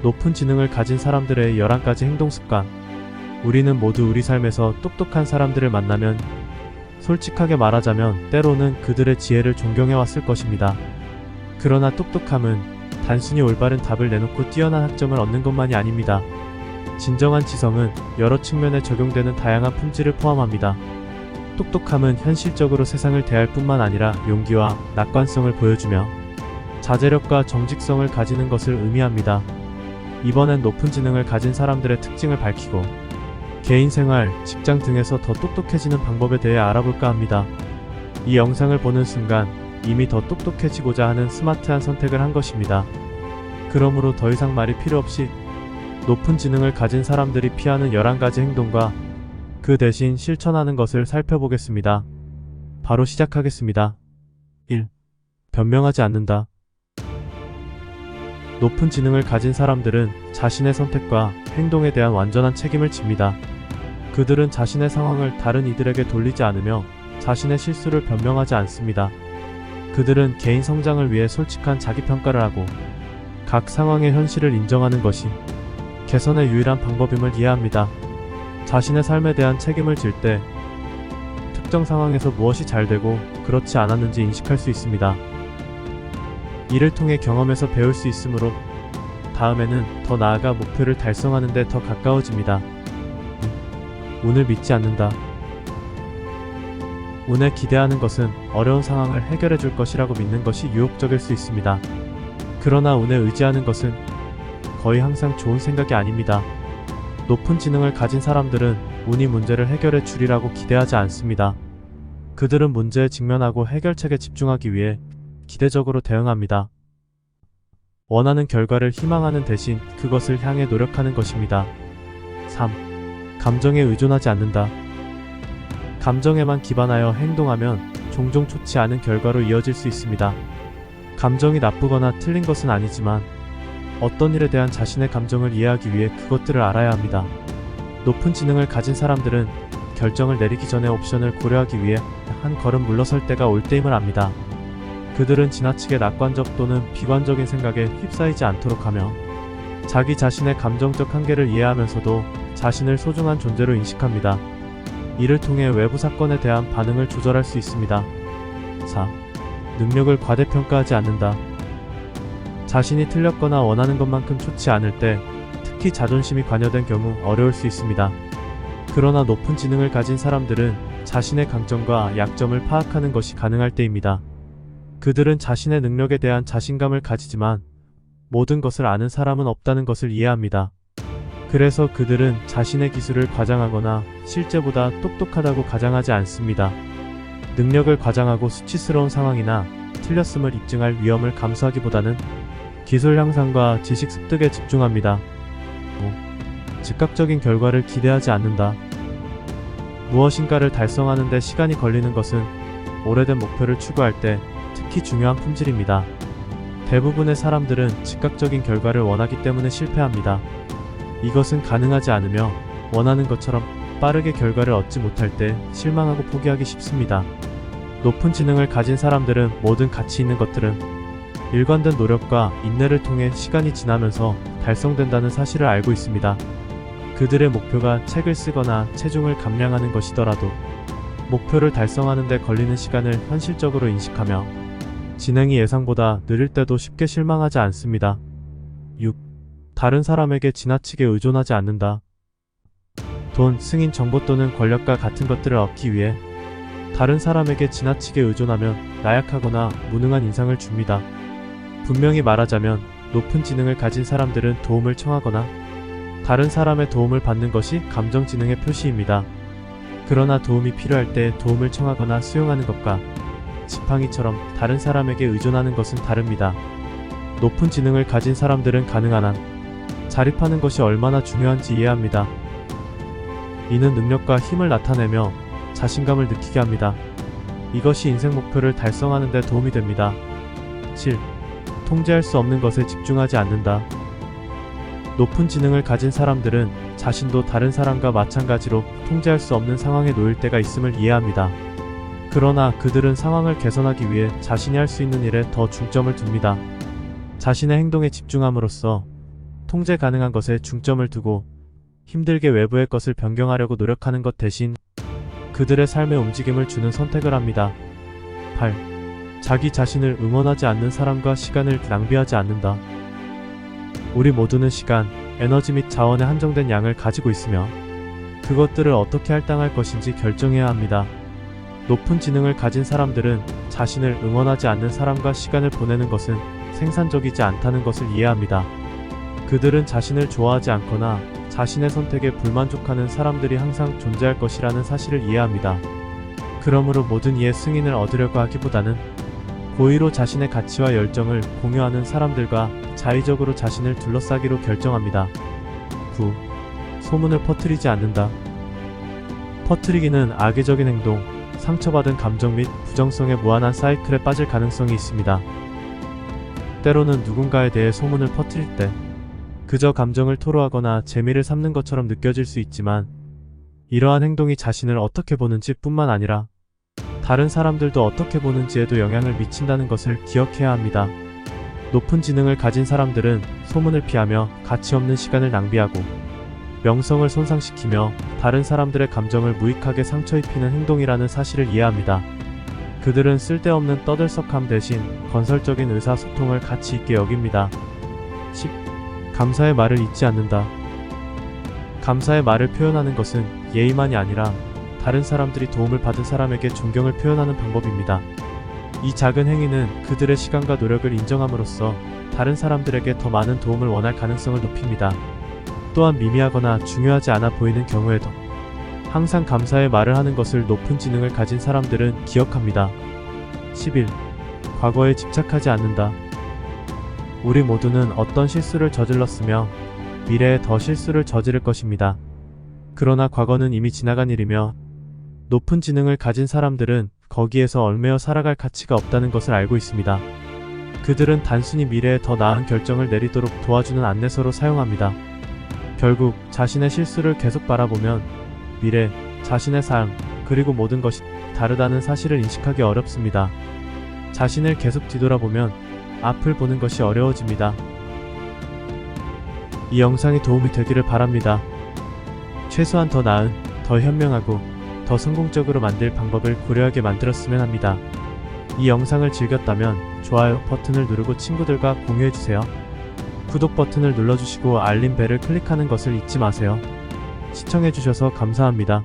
높은 지능을 가진 사람들의 11가지 행동 습관. 우리는 모두 우리 삶에서 똑똑한 사람들을 만나면 솔직하게 말하자면 때로는 그들의 지혜를 존경해왔을 것입니다. 그러나 똑똑함은 단순히 올바른 답을 내놓고 뛰어난 학점을 얻는 것만이 아닙니다. 진정한 지성은 여러 측면에 적용되는 다양한 품질을 포함합니다. 똑똑함은 현실적으로 세상을 대할 뿐만 아니라 용기와 낙관성을 보여주며 자제력과 정직성을 가지는 것을 의미합니다. 이번엔 높은 지능을 가진 사람들의 특징을 밝히고 개인생활, 직장 등에서 더 똑똑해지는 방법에 대해 알아볼까 합니다. 이 영상을 보는 순간 이미 더 똑똑해지고자 하는 스마트한 선택을 한 것입니다. 그러므로 더 이상 말이 필요 없이 높은 지능을 가진 사람들이 피하는 11가지 행동과 그 대신 실천하는 것을 살펴보겠습니다. 바로 시작하겠습니다. 1. 변명하지 않는다. 높은 지능을 가진 사람들은 자신의 선택과 행동에 대한 완전한 책임을 집니다. 그들은 자신의 상황을 다른 이들에게 돌리지 않으며 자신의 실수를 변명하지 않습니다. 그들은 개인 성장을 위해 솔직한 자기평가를 하고 각 상황의 현실을 인정하는 것이 개선의 유일한 방법임을 이해합니다. 자신의 삶에 대한 책임을 질 때 특정 상황에서 무엇이 잘되고 그렇지 않았는지 인식할 수 있습니다. 이를 통해 경험에서 배울 수 있으므로 다음에는 더 나아가 목표를 달성하는 데 더 가까워집니다. 운을 믿지 않는다. 운에 기대하는 것은 어려운 상황을 해결해 줄 것이라고 믿는 것이 유혹적일 수 있습니다. 그러나 운에 의지하는 것은 거의 항상 좋은 생각이 아닙니다. 높은 지능을 가진 사람들은 운이 문제를 해결해 주리라고 기대하지 않습니다. 그들은 문제에 직면하고 해결책에 집중하기 위해 기대적으로 대응합니다. 원하는 결과를 희망하는 대신 그것을 향해 노력하는 것입니다. 3. 감정에 의존하지 않는다. 감정에만 기반하여 행동하면 종종 좋지 않은 결과로 이어질 수 있습니다. 감정이 나쁘거나 틀린 것은 아니지만 어떤 일에 대한 자신의 감정을 이해하기 위해 그것들을 알아야 합니다. 높은 지능을 가진 사람들은 결정을 내리기 전에 옵션을 고려하기 위해 한 걸음 물러설 때가 올 때임을 압니다. 그들은 지나치게 낙관적 또는 비관적인 생각에 휩싸이지 않도록 하며 자기 자신의 감정적 한계를 이해하면서도 자신을 소중한 존재로 인식합니다. 이를 통해 외부 사건에 대한 반응을 조절할 수 있습니다. 4. 능력을 과대평가하지 않는다. 자신이 틀렸거나 원하는 것만큼 좋지 않을 때, 특히 자존심이 관여된 경우 어려울 수 있습니다. 그러나 높은 지능을 가진 사람들은 자신의 강점과 약점을 파악하는 것이 가능할 때입니다. 그들은 자신의 능력에 대한 자신감을 가지지만 모든 것을 아는 사람은 없다는 것을 이해합니다. 그래서 그들은 자신의 기술을 과장하거나 실제보다 똑똑하다고 가장하지 않습니다. 능력을 과장하고 수치스러운 상황이나 틀렸음을 입증할 위험을 감수하기보다는 기술 향상과 지식 습득에 집중합니다. 5. 즉각적인 결과를 기대하지 않는다. 무엇인가를 달성하는 데 시간이 걸리는 것은 오래된 목표를 추구할 때 특히 중요한 품질입니다. 대부분의 사람들은 즉각적인 결과를 원하기 때문에 실패합니다. 이것은 가능하지 않으며 원하는 것처럼 빠르게 결과를 얻지 못할 때 실망하고 포기하기 쉽습니다. 높은 지능을 가진 사람들은 모든 가치 있는 것들은 일관된 노력과 인내를 통해 시간이 지나면서 달성된다는 사실을 알고 있습니다. 그들의 목표가 책을 쓰거나 체중을 감량하는 것이더라도 목표를 달성하는 데 걸리는 시간을 현실적으로 인식하며 진행이 예상보다 느릴 때도 쉽게 실망하지 않습니다. 6. 다른 사람에게 지나치게 의존하지 않는다. 돈, 승인, 정보 또는 권력과 같은 것들을 얻기 위해 다른 사람에게 지나치게 의존하면 나약하거나 무능한 인상을 줍니다. 분명히 말하자면 높은 지능을 가진 사람들은 도움을 청하거나 다른 사람의 도움을 받는 것이 감정지능의 표시입니다. 그러나 도움이 필요할 때 도움을 청하거나 수용하는 것과 지팡이처럼 다른 사람에게 의존하는 것은 다릅니다. 높은 지능을 가진 사람들은 가능한 한 자립하는 것이 얼마나 중요한지 이해합니다. 이는 능력과 힘을 나타내며 자신감을 느끼게 합니다. 이것이 인생 목표를 달성하는 데 도움이 됩니다. 7. 통제할 수 없는 것에 집중하지 않는다. 높은 지능을 가진 사람들은 자신도 다른 사람과 마찬가지로 통제할 수 없는 상황에 놓일 때가 있음을 이해합니다. 그러나 그들은 상황을 개선하기 위해 자신이 할 수 있는 일에 더 중점을 둡니다. 자신의 행동에 집중함으로써 통제 가능한 것에 중점을 두고 힘들게 외부의 것을 변경하려고 노력하는 것 대신 그들의 삶에 움직임을 주는 선택을 합니다. 8. 자기 자신을 응원하지 않는 사람과 시간을 낭비하지 않는다. 우리 모두는 시간, 에너지 및 자원의 한정된 양을 가지고 있으며 그것들을 어떻게 할당할 것인지 결정해야 합니다. 높은 지능을 가진 사람들은 자신을 응원하지 않는 사람과 시간을 보내는 것은 생산적이지 않다는 것을 이해합니다. 그들은 자신을 좋아하지 않거나 자신의 선택에 불만족하는 사람들이 항상 존재할 것이라는 사실을 이해합니다. 그러므로 모든 이의 승인을 얻으려고 하기보다는 고의로 자신의 가치와 열정을 공유하는 사람들과 자의적으로 자신을 둘러싸기로 결정합니다. 9. 소문을 퍼뜨리지 않는다. 퍼뜨리기는 악의적인 행동, 상처받은 감정 및 부정성의 무한한 사이클에 빠질 가능성이 있습니다. 때로는 누군가에 대해 소문을 퍼뜨릴 때 그저 감정을 토로하거나 재미를 삼는 것처럼 느껴질 수 있지만 이러한 행동이 자신을 어떻게 보는지 뿐만 아니라 다른 사람들도 어떻게 보는지에도 영향을 미친다는 것을 기억해야 합니다. 높은 지능을 가진 사람들은 소문을 피하며 가치 없는 시간을 낭비하고 명성을 손상시키며 다른 사람들의 감정을 무익하게 상처 입히는 행동이라는 사실을 이해합니다. 그들은 쓸데없는 떠들썩함 대신 건설적인 의사소통을 가치 있게 여깁니다. 10. 감사의 말을 잊지 않는다. 감사의 말을 표현하는 것은 예의만이 아니라 다른 사람들이 도움을 받은 사람에게 존경을 표현하는 방법입니다. 이 작은 행위는 그들의 시간과 노력을 인정함으로써 다른 사람들에게 더 많은 도움을 원할 가능성을 높입니다. 또한 미미하거나 중요하지 않아 보이는 경우에도 항상 감사의 말을 하는 것을 높은 지능을 가진 사람들은 기억합니다. 11. 과거에 집착하지 않는다. 우리 모두는 어떤 실수를 저질렀으며 미래에 더 실수를 저지를 것입니다. 그러나 과거는 이미 지나간 일이며 높은 지능을 가진 사람들은 거기에서 얽매여 살아갈 가치가 없다는 것을 알고 있습니다. 그들은 단순히 미래에 더 나은 결정을 내리도록 도와주는 안내서로 사용합니다. 결국 자신의 실수를 계속 바라보면 미래, 자신의 삶, 그리고 모든 것이 다르다는 사실을 인식하기 어렵습니다. 자신을 계속 뒤돌아보면 앞을 보는 것이 어려워집니다. 이 영상이 도움이 되기를 바랍니다. 최소한 더 나은, 더 현명하고 더 성공적으로 만들 방법을 고려하게 만들었으면 합니다. 이 영상을 즐겼다면 좋아요 버튼을 누르고 친구들과 공유해주세요. 구독 버튼을 눌러주시고 알림벨을 클릭하는 것을 잊지 마세요. 시청해주셔서 감사합니다.